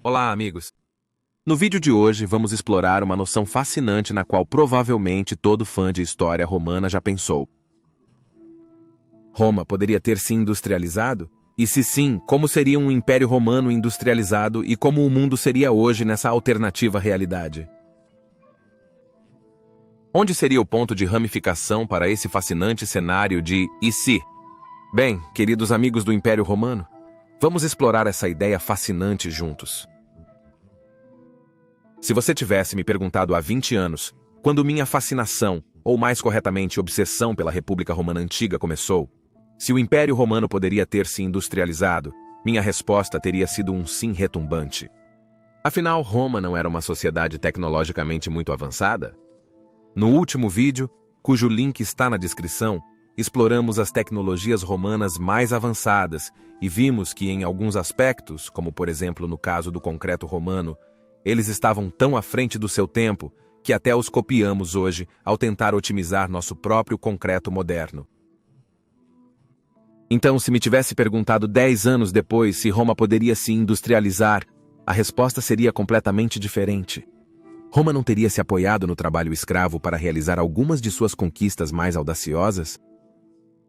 Olá, amigos! No vídeo de hoje, vamos explorar uma noção fascinante na qual provavelmente todo fã de história romana já pensou. Roma poderia ter se industrializado? E se sim, como seria um império romano industrializado e como o mundo seria hoje nessa alternativa realidade? Onde seria o ponto de ramificação para esse fascinante cenário de e se? Bem, queridos amigos do Império Romano, vamos explorar essa ideia fascinante juntos. Se você tivesse me perguntado há 20 anos, quando minha fascinação, ou mais corretamente obsessão pela República Romana Antiga começou, se o Império Romano poderia ter se industrializado, minha resposta teria sido um sim retumbante. Afinal, Roma não era uma sociedade tecnologicamente muito avançada? No último vídeo, cujo link está na descrição, exploramos as tecnologias romanas mais avançadas e vimos que em alguns aspectos, como por exemplo no caso do concreto romano, eles estavam tão à frente do seu tempo que até os copiamos hoje ao tentar otimizar nosso próprio concreto moderno. Então, se me tivesse perguntado 10 anos depois se Roma poderia se industrializar, a resposta seria completamente diferente. Roma não teria se apoiado no trabalho escravo para realizar algumas de suas conquistas mais audaciosas?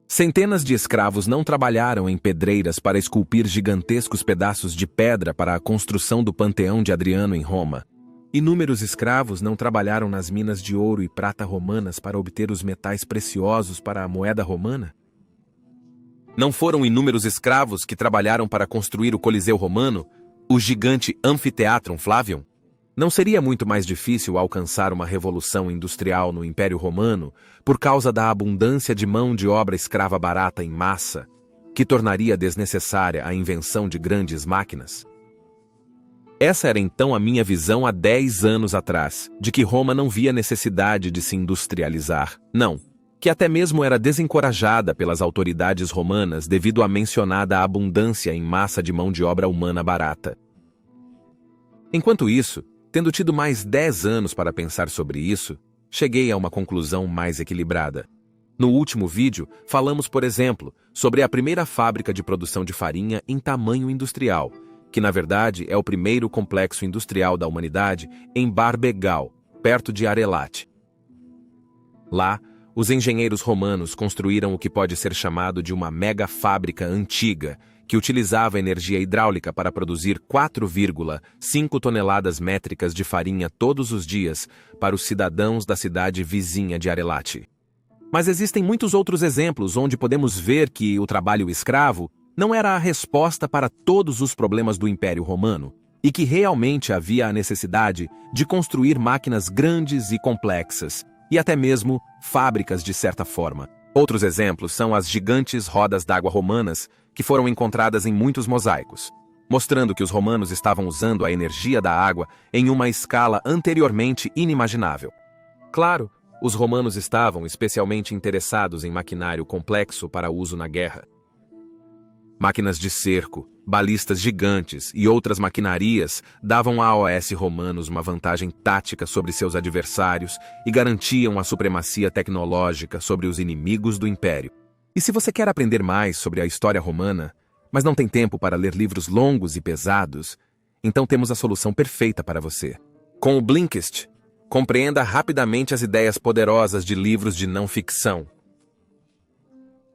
Centenas de escravos não trabalharam em pedreiras para esculpir gigantescos pedaços de pedra para a construção do Panteão de Adriano em Roma. Inúmeros escravos não trabalharam nas minas de ouro e prata romanas para obter os metais preciosos para a moeda romana? Não foram inúmeros escravos que trabalharam para construir o Coliseu Romano, o gigante Amphitheatrum Flavium? Não seria muito mais difícil alcançar uma revolução industrial no Império Romano por causa da abundância de mão de obra escrava barata em massa, que tornaria desnecessária a invenção de grandes máquinas? Essa era então a minha visão há 10 anos atrás, de que Roma não via necessidade de se industrializar. Não, que até mesmo era desencorajada pelas autoridades romanas devido à mencionada abundância em massa de mão de obra humana barata. Enquanto isso, tendo tido mais 10 anos para pensar sobre isso, cheguei a uma conclusão mais equilibrada. No último vídeo, falamos, por exemplo, sobre a primeira fábrica de produção de farinha em tamanho industrial, que na verdade é o primeiro complexo industrial da humanidade em Barbegal, perto de Arelate. Lá, os engenheiros romanos construíram o que pode ser chamado de uma mega fábrica antiga, que utilizava energia hidráulica para produzir 4,5 toneladas métricas de farinha todos os dias para os cidadãos da cidade vizinha de Arelate. Mas existem muitos outros exemplos onde podemos ver que o trabalho escravo não era a resposta para todos os problemas do Império Romano e que realmente havia a necessidade de construir máquinas grandes e complexas e até mesmo fábricas de certa forma. Outros exemplos são as gigantes rodas d'água romanas que foram encontradas em muitos mosaicos, mostrando que os romanos estavam usando a energia da água em uma escala anteriormente inimaginável. Claro, os romanos estavam especialmente interessados em maquinário complexo para uso na guerra. Máquinas de cerco, balistas gigantes e outras maquinarias davam a AOS romanos uma vantagem tática sobre seus adversários e garantiam a supremacia tecnológica sobre os inimigos do império. E se você quer aprender mais sobre a história romana, mas não tem tempo para ler livros longos e pesados, então temos a solução perfeita para você. Com o Blinkist, compreenda rapidamente as ideias poderosas de livros de não-ficção.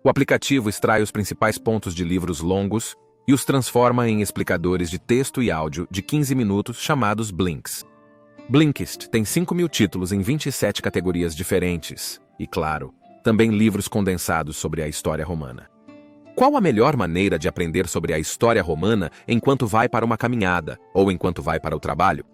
O aplicativo extrai os principais pontos de livros longos e os transforma em explicadores de texto e áudio de 15 minutos chamados Blinks. Blinkist tem 5.000 títulos em 27 categorias diferentes e, claro, também livros condensados sobre a história romana. Qual a melhor maneira de aprender sobre a história romana enquanto vai para uma caminhada ou enquanto vai para o trabalho?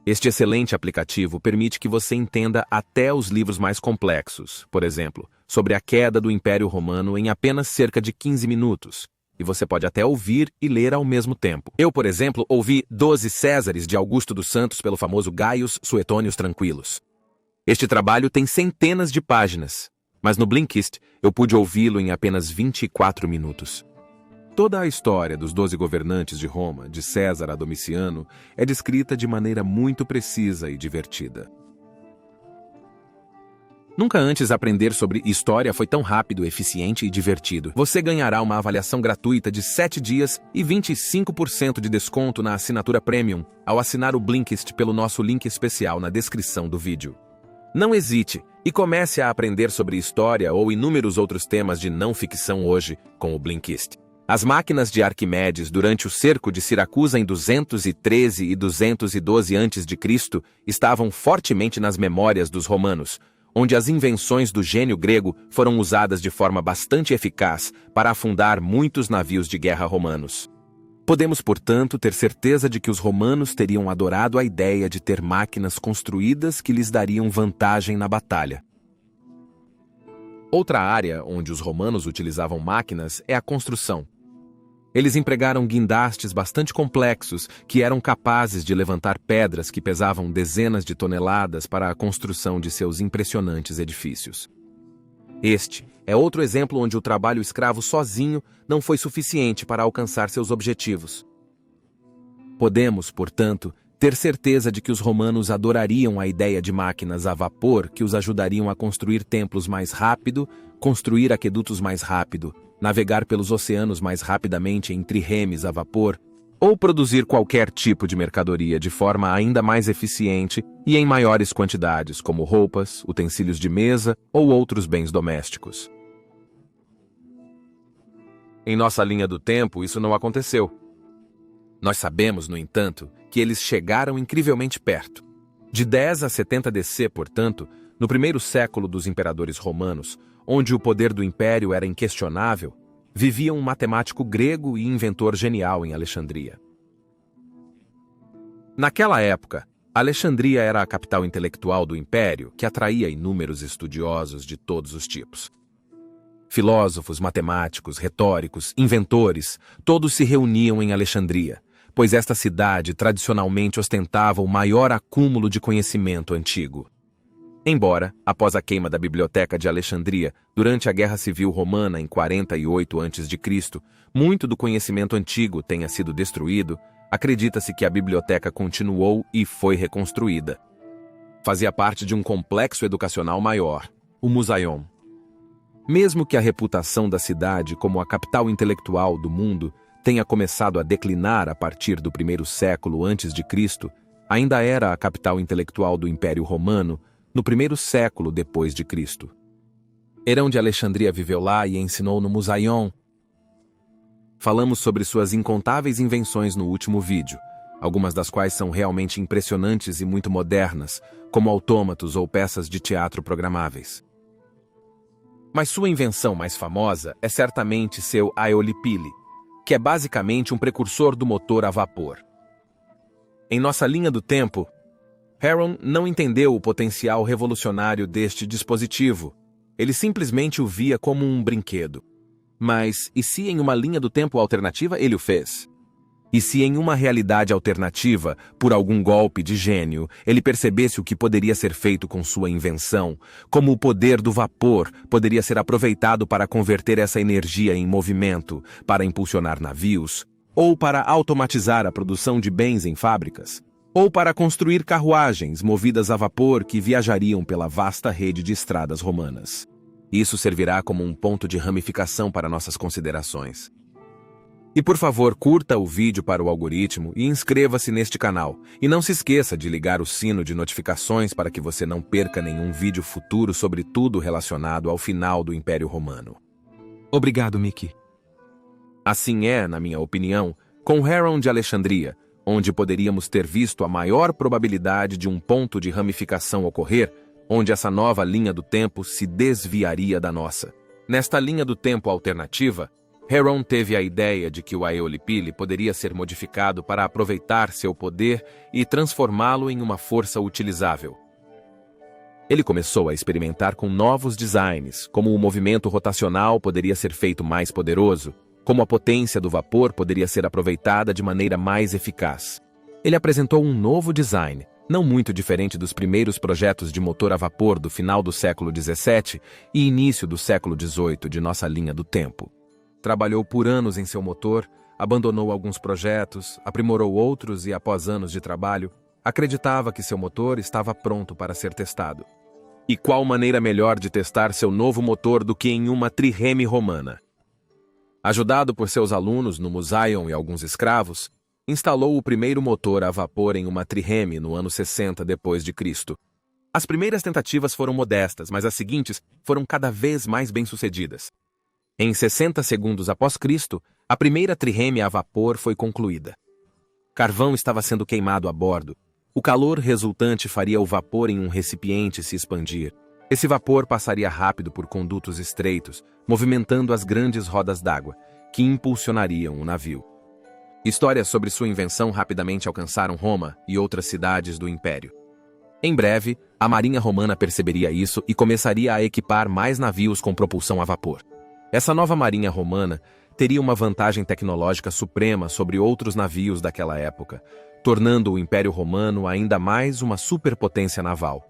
Este excelente aplicativo permite que você entenda até os livros mais complexos, por exemplo, sobre a queda do Império Romano em apenas cerca de 15 minutos. E você pode até ouvir e ler ao mesmo tempo. Eu, por exemplo, ouvi 12 Césares de Augusto dos Santos pelo famoso Gaius Suetônios Tranquilos. Este trabalho tem centenas de páginas, mas no Blinkist eu pude ouvi-lo em apenas 24 minutos. Toda a história dos 12 governantes de Roma, de César a Domiciano, é descrita de maneira muito precisa e divertida. Nunca antes aprender sobre história foi tão rápido, eficiente e divertido. Você ganhará uma avaliação gratuita de 7 dias e 25% de desconto na assinatura Premium ao assinar o Blinkist pelo nosso link especial na descrição do vídeo. Não hesite e comece a aprender sobre história ou inúmeros outros temas de não ficção hoje com o Blinkist. As máquinas de Arquimedes durante o cerco de Siracusa em 213 e 212 a.C. estavam fortemente nas memórias dos romanos, onde as invenções do gênio grego foram usadas de forma bastante eficaz para afundar muitos navios de guerra romanos. Podemos, portanto, ter certeza de que os romanos teriam adorado a ideia de ter máquinas construídas que lhes dariam vantagem na batalha. Outra área onde os romanos utilizavam máquinas é a construção. Eles empregaram guindastes bastante complexos que eram capazes de levantar pedras que pesavam dezenas de toneladas para a construção de seus impressionantes edifícios. Este é outro exemplo onde o trabalho escravo sozinho não foi suficiente para alcançar seus objetivos. Podemos, portanto, ter certeza de que os romanos adorariam a ideia de máquinas a vapor que os ajudariam a construir templos mais rápido, construir aquedutos mais rápido, navegar pelos oceanos mais rapidamente em triremes a vapor, ou produzir qualquer tipo de mercadoria de forma ainda mais eficiente e em maiores quantidades, como roupas, utensílios de mesa ou outros bens domésticos. Em nossa linha do tempo, isso não aconteceu. Nós sabemos, no entanto, que eles chegaram incrivelmente perto. De 10 a 70 DC, portanto, no primeiro século dos imperadores romanos, onde o poder do império era inquestionável, vivia um matemático grego e inventor genial em Alexandria. Naquela época, Alexandria era a capital intelectual do império que atraía inúmeros estudiosos de todos os tipos. Filósofos, matemáticos, retóricos, inventores, todos se reuniam em Alexandria, pois esta cidade tradicionalmente ostentava o maior acúmulo de conhecimento antigo. Embora, após a queima da Biblioteca de Alexandria, durante a Guerra Civil Romana em 48 a.C., muito do conhecimento antigo tenha sido destruído, acredita-se que a biblioteca continuou e foi reconstruída. Fazia parte de um complexo educacional maior, o Musaion. Mesmo que a reputação da cidade como a capital intelectual do mundo tenha começado a declinar a partir do primeiro século antes de Cristo, ainda era a capital intelectual do Império Romano no primeiro século depois de Cristo. Herão de Alexandria viveu lá e ensinou no Musaion. Falamos sobre suas incontáveis invenções no último vídeo, algumas das quais são realmente impressionantes e muito modernas, como autômatos ou peças de teatro programáveis. Mas sua invenção mais famosa é certamente seu Aeolipile, que é basicamente um precursor do motor a vapor. Em nossa linha do tempo, Heron não entendeu o potencial revolucionário deste dispositivo. Ele simplesmente o via como um brinquedo. Mas, e se em uma linha do tempo alternativa ele o fez? E se em uma realidade alternativa, por algum golpe de gênio, ele percebesse o que poderia ser feito com sua invenção, como o poder do vapor poderia ser aproveitado para converter essa energia em movimento, para impulsionar navios, ou para automatizar a produção de bens em fábricas, ou para construir carruagens movidas a vapor que viajariam pela vasta rede de estradas romanas. Isso servirá como um ponto de ramificação para nossas considerações. E por favor, curta o vídeo para o algoritmo e inscreva-se neste canal. E não se esqueça de ligar o sino de notificações para que você não perca nenhum vídeo futuro sobre tudo relacionado ao final do Império Romano. Obrigado, Mickey. Assim é, na minha opinião, com Heron de Alexandria, onde poderíamos ter visto a maior probabilidade de um ponto de ramificação ocorrer, onde essa nova linha do tempo se desviaria da nossa. Nesta linha do tempo alternativa, Heron teve a ideia de que o Aeolipile poderia ser modificado para aproveitar seu poder e transformá-lo em uma força utilizável. Ele começou a experimentar com novos designs, como o movimento rotacional poderia ser feito mais poderoso, como a potência do vapor poderia ser aproveitada de maneira mais eficaz. Ele apresentou um novo design, não muito diferente dos primeiros projetos de motor a vapor do final do século XVII e início do século XVIII de nossa linha do tempo. Trabalhou por anos em seu motor, abandonou alguns projetos, aprimorou outros e, após anos de trabalho, acreditava que seu motor estava pronto para ser testado. E qual maneira melhor de testar seu novo motor do que em uma trireme romana? Ajudado por seus alunos no Musaion e alguns escravos, instalou o primeiro motor a vapor em uma trireme no ano 60 depois de Cristo. As primeiras tentativas foram modestas, mas as seguintes foram cada vez mais bem-sucedidas. Em 60 segundos após Cristo, a primeira trireme a vapor foi concluída. Carvão estava sendo queimado a bordo. O calor resultante faria o vapor em um recipiente se expandir. Esse vapor passaria rápido por condutos estreitos, movimentando as grandes rodas d'água, que impulsionariam o navio. Histórias sobre sua invenção rapidamente alcançaram Roma e outras cidades do Império. Em breve, a marinha romana perceberia isso e começaria a equipar mais navios com propulsão a vapor. Essa nova marinha romana teria uma vantagem tecnológica suprema sobre outros navios daquela época, tornando o Império Romano ainda mais uma superpotência naval.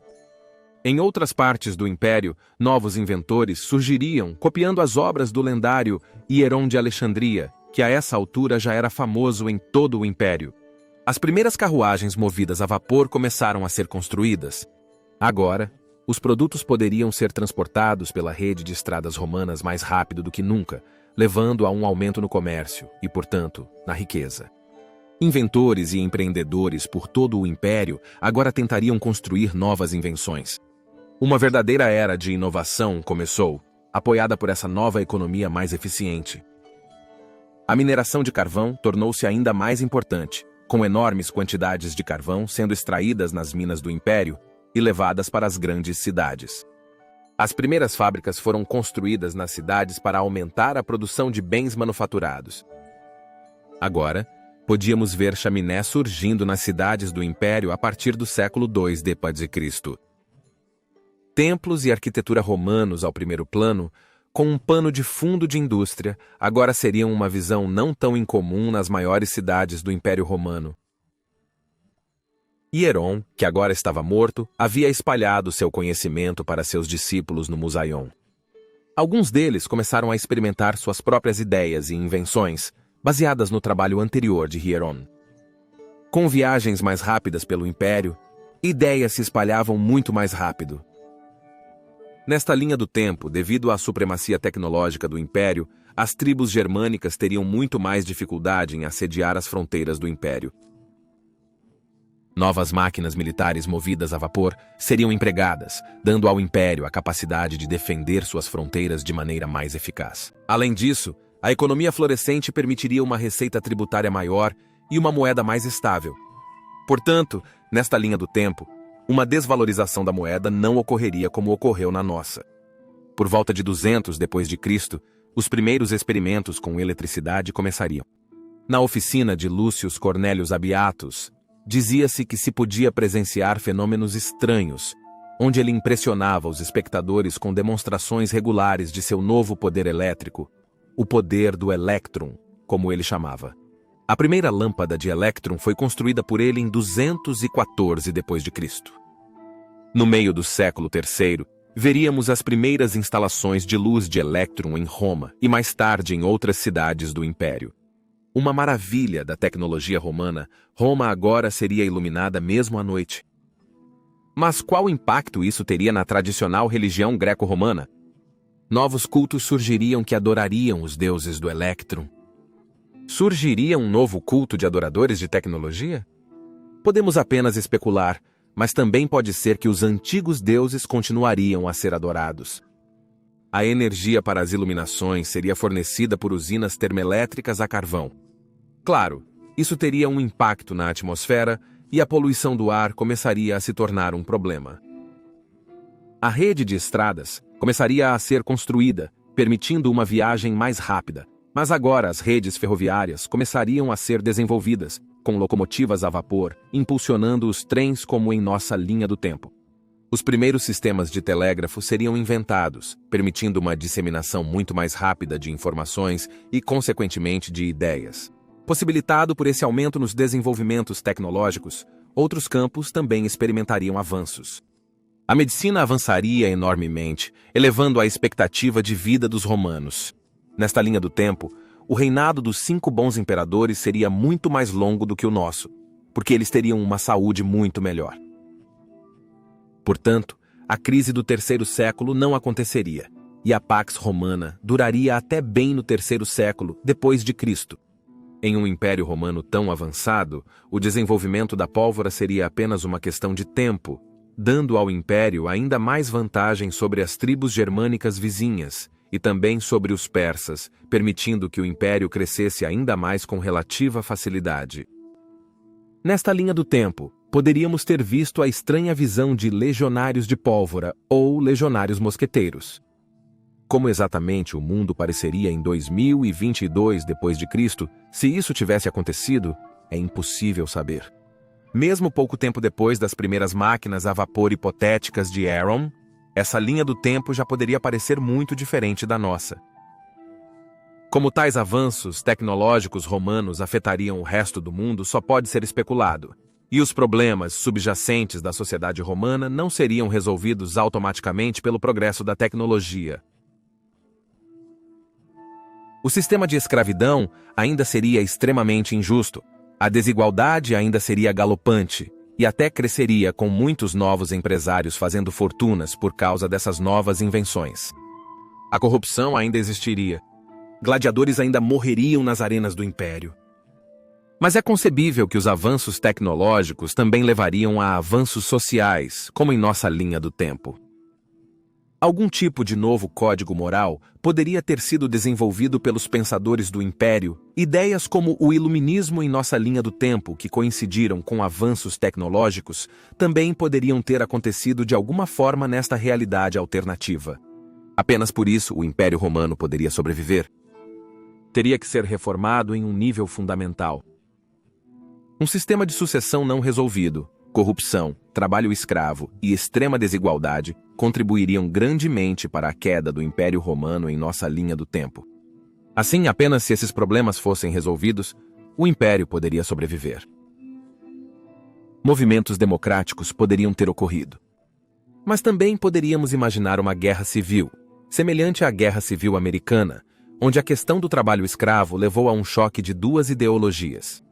Em outras partes do Império, novos inventores surgiriam, copiando as obras do lendário Hieron de Alexandria, que a essa altura já era famoso em todo o Império. As primeiras carruagens movidas a vapor começaram a ser construídas. Agora, os produtos poderiam ser transportados pela rede de estradas romanas mais rápido do que nunca, levando a um aumento no comércio e, portanto, na riqueza. Inventores e empreendedores por todo o Império agora tentariam construir novas invenções. Uma verdadeira era de inovação começou, apoiada por essa nova economia mais eficiente. A mineração de carvão tornou-se ainda mais importante, com enormes quantidades de carvão sendo extraídas nas minas do Império e levadas para as grandes cidades. As primeiras fábricas foram construídas nas cidades para aumentar a produção de bens manufaturados. Agora, podíamos ver chaminés surgindo nas cidades do Império a partir do século II d.C. Templos e arquitetura romanos ao primeiro plano, com um pano de fundo de indústria, agora seriam uma visão não tão incomum nas maiores cidades do Império Romano. Hieron, que agora estava morto, havia espalhado seu conhecimento para seus discípulos no Musaion. Alguns deles começaram a experimentar suas próprias ideias e invenções, baseadas no trabalho anterior de Hieron. Com viagens mais rápidas pelo Império, ideias se espalhavam muito mais rápido. Nesta linha do tempo, devido à supremacia tecnológica do Império, as tribos germânicas teriam muito mais dificuldade em assediar as fronteiras do Império. Novas máquinas militares movidas a vapor seriam empregadas, dando ao Império a capacidade de defender suas fronteiras de maneira mais eficaz. Além disso, a economia florescente permitiria uma receita tributária maior e uma moeda mais estável. Portanto, nesta linha do tempo, uma desvalorização da moeda não ocorreria como ocorreu na nossa. Por volta de 200 d.C., os primeiros experimentos com eletricidade começariam. Na oficina de Lúcius Cornélius Abiatus, dizia-se que se podia presenciar fenômenos estranhos, onde ele impressionava os espectadores com demonstrações regulares de seu novo poder elétrico, o poder do elétron, como ele chamava. A primeira lâmpada de elétron foi construída por ele em 214 d.C. No meio do século III, veríamos as primeiras instalações de luz de elétron em Roma e mais tarde em outras cidades do Império. Uma maravilha da tecnologia romana, Roma agora seria iluminada mesmo à noite. Mas qual impacto isso teria na tradicional religião greco-romana? Novos cultos surgiriam que adorariam os deuses do elétron. Surgiria um novo culto de adoradores de tecnologia? Podemos apenas especular, mas também pode ser que os antigos deuses continuariam a ser adorados. A energia para as iluminações seria fornecida por usinas termoelétricas a carvão. Claro, isso teria um impacto na atmosfera e a poluição do ar começaria a se tornar um problema. A rede de estradas começaria a ser construída, permitindo uma viagem mais rápida, mas agora as redes ferroviárias começariam a ser desenvolvidas, com locomotivas a vapor, impulsionando os trens como em nossa linha do tempo. Os primeiros sistemas de telégrafo seriam inventados, permitindo uma disseminação muito mais rápida de informações e, consequentemente, de ideias. Possibilitado por esse aumento nos desenvolvimentos tecnológicos, outros campos também experimentariam avanços. A medicina avançaria enormemente, elevando a expectativa de vida dos romanos. Nesta linha do tempo, o reinado dos 5 bons imperadores seria muito mais longo do que o nosso, porque eles teriam uma saúde muito melhor. Portanto, a crise do terceiro século não aconteceria, e a Pax Romana duraria até bem no terceiro século depois de Cristo. Em um império romano tão avançado, o desenvolvimento da pólvora seria apenas uma questão de tempo, dando ao império ainda mais vantagem sobre as tribos germânicas vizinhas e também sobre os persas, permitindo que o império crescesse ainda mais com relativa facilidade. Nesta linha do tempo, poderíamos ter visto a estranha visão de legionários de pólvora ou legionários mosqueteiros. Como exatamente o mundo pareceria em 2022 d.C., se isso tivesse acontecido, é impossível saber. Mesmo pouco tempo depois das primeiras máquinas a vapor hipotéticas de Aaron, essa linha do tempo já poderia parecer muito diferente da nossa. Como tais avanços tecnológicos romanos afetariam o resto do mundo só pode ser especulado, e os problemas subjacentes da sociedade romana não seriam resolvidos automaticamente pelo progresso da tecnologia. O sistema de escravidão ainda seria extremamente injusto, a desigualdade ainda seria galopante e até cresceria com muitos novos empresários fazendo fortunas por causa dessas novas invenções. A corrupção ainda existiria. Gladiadores ainda morreriam nas arenas do império. Mas é concebível que os avanços tecnológicos também levariam a avanços sociais, como em nossa linha do tempo. Algum tipo de novo código moral poderia ter sido desenvolvido pelos pensadores do Império. Ideias como o iluminismo em nossa linha do tempo, que coincidiram com avanços tecnológicos, também poderiam ter acontecido de alguma forma nesta realidade alternativa. Apenas por isso o Império Romano poderia sobreviver. Teria que ser reformado em um nível fundamental. Um sistema de sucessão não resolvido, corrupção, trabalho escravo e extrema desigualdade contribuiriam grandemente para a queda do Império Romano em nossa linha do tempo. Assim, apenas se esses problemas fossem resolvidos, o Império poderia sobreviver. Movimentos democráticos poderiam ter ocorrido. Mas também poderíamos imaginar uma guerra civil, semelhante à Guerra Civil Americana, onde a questão do trabalho escravo levou a um choque de duas ideologias.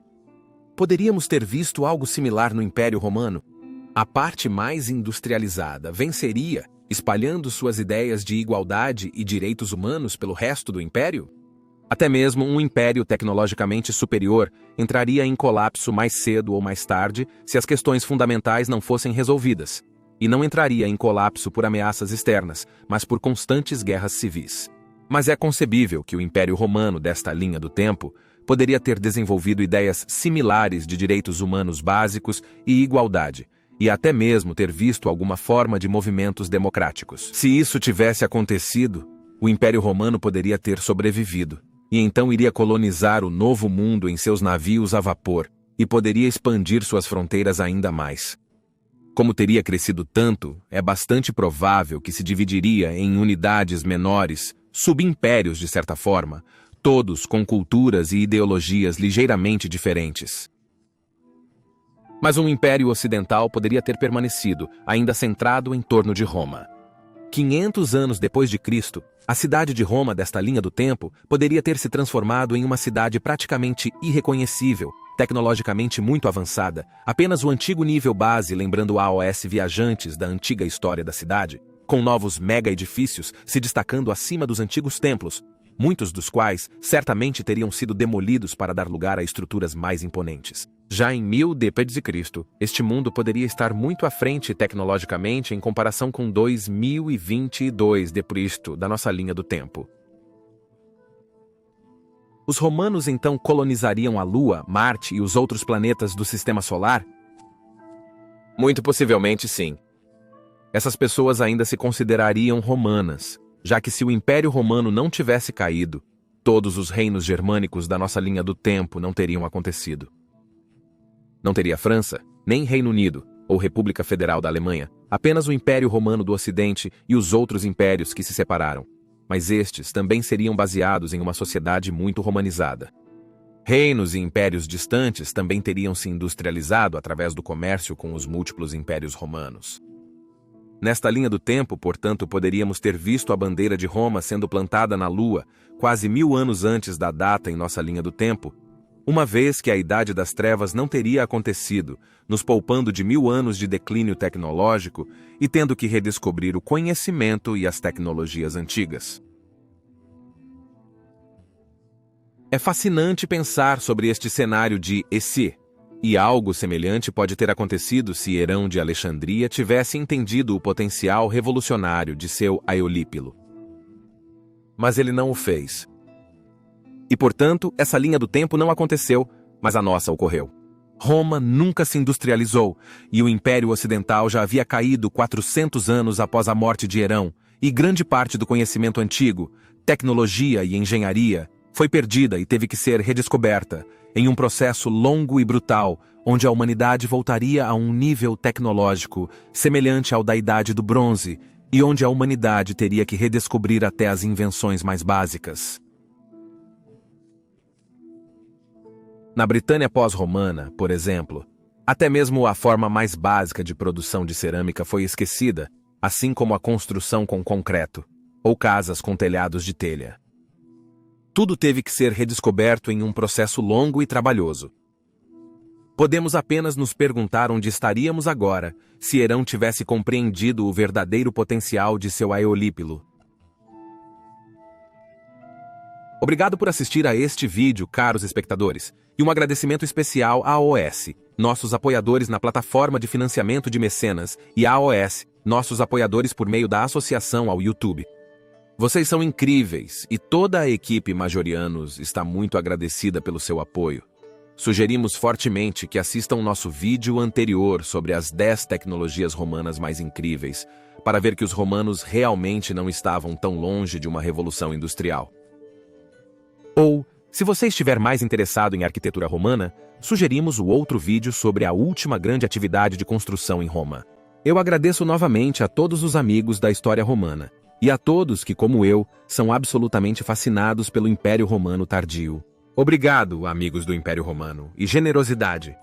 Poderíamos ter visto algo similar no Império Romano. A parte mais industrializada venceria, espalhando suas ideias de igualdade e direitos humanos pelo resto do império? Até mesmo um império tecnologicamente superior entraria em colapso mais cedo ou mais tarde se as questões fundamentais não fossem resolvidas, e não entraria em colapso por ameaças externas, mas por constantes guerras civis. Mas é concebível que o Império Romano desta linha do tempo poderia ter desenvolvido ideias similares de direitos humanos básicos e igualdade, e até mesmo ter visto alguma forma de movimentos democráticos. Se isso tivesse acontecido, o Império Romano poderia ter sobrevivido, e então iria colonizar o novo mundo em seus navios a vapor, e poderia expandir suas fronteiras ainda mais. Como teria crescido tanto, é bastante provável que se dividiria em unidades menores, subimpérios de certa forma, todos com culturas e ideologias ligeiramente diferentes. Mas um império ocidental poderia ter permanecido, ainda centrado em torno de Roma. 500 anos depois de Cristo, a cidade de Roma desta linha do tempo poderia ter se transformado em uma cidade praticamente irreconhecível, tecnologicamente muito avançada, apenas o antigo nível base lembrando AOS viajantes da antiga história da cidade, com novos mega-edifícios se destacando acima dos antigos templos, muitos dos quais certamente teriam sido demolidos para dar lugar a estruturas mais imponentes. Já em 1000 d.C., este mundo poderia estar muito à frente tecnologicamente em comparação com 2022 d.C. da nossa linha do tempo. Os romanos então colonizariam a Lua, Marte e os outros planetas do Sistema Solar? Muito possivelmente sim. Essas pessoas ainda se considerariam romanas, já que se o Império Romano não tivesse caído, todos os reinos germânicos da nossa linha do tempo não teriam acontecido. Não teria França, nem Reino Unido, ou República Federal da Alemanha, apenas o Império Romano do Ocidente e os outros impérios que se separaram. Mas estes também seriam baseados em uma sociedade muito romanizada. Reinos e impérios distantes também teriam se industrializado através do comércio com os múltiplos impérios romanos. Nesta linha do tempo, portanto, poderíamos ter visto a bandeira de Roma sendo plantada na Lua, quase 1000 anos antes da data em nossa linha do tempo, uma vez que a Idade das Trevas não teria acontecido, nos poupando de 1000 anos de declínio tecnológico e tendo que redescobrir o conhecimento e as tecnologias antigas. É fascinante pensar sobre este cenário de "e se", e algo semelhante pode ter acontecido se Herão de Alexandria tivesse entendido o potencial revolucionário de seu Aeolípilo. Mas ele não o fez. E, portanto, essa linha do tempo não aconteceu, mas a nossa ocorreu. Roma nunca se industrializou, e o Império Ocidental já havia caído 400 anos após a morte de Herão, e grande parte do conhecimento antigo, tecnologia e engenharia, foi perdida e teve que ser redescoberta, em um processo longo e brutal, onde a humanidade voltaria a um nível tecnológico semelhante ao da Idade do Bronze, e onde a humanidade teria que redescobrir até as invenções mais básicas. Na Britânia pós-romana, por exemplo, até mesmo a forma mais básica de produção de cerâmica foi esquecida, assim como a construção com concreto, ou casas com telhados de telha. Tudo teve que ser redescoberto em um processo longo e trabalhoso. Podemos apenas nos perguntar onde estaríamos agora se Herão tivesse compreendido o verdadeiro potencial de seu Aeolípilo. Obrigado por assistir a este vídeo, caros espectadores, e um agradecimento especial à AOS, nossos apoiadores na plataforma de financiamento de mecenas, e à AOS, nossos apoiadores por meio da associação ao YouTube. Vocês são incríveis e toda a equipe Majorianos está muito agradecida pelo seu apoio. Sugerimos fortemente que assistam nosso vídeo anterior sobre as 10 tecnologias romanas mais incríveis, para ver que os romanos realmente não estavam tão longe de uma revolução industrial. Ou, se você estiver mais interessado em arquitetura romana, sugerimos o outro vídeo sobre a última grande atividade de construção em Roma. Eu agradeço novamente a todos os amigos da história romana, e a todos que, como eu, são absolutamente fascinados pelo Império Romano tardio. Obrigado, amigos do Império Romano, e generosidade.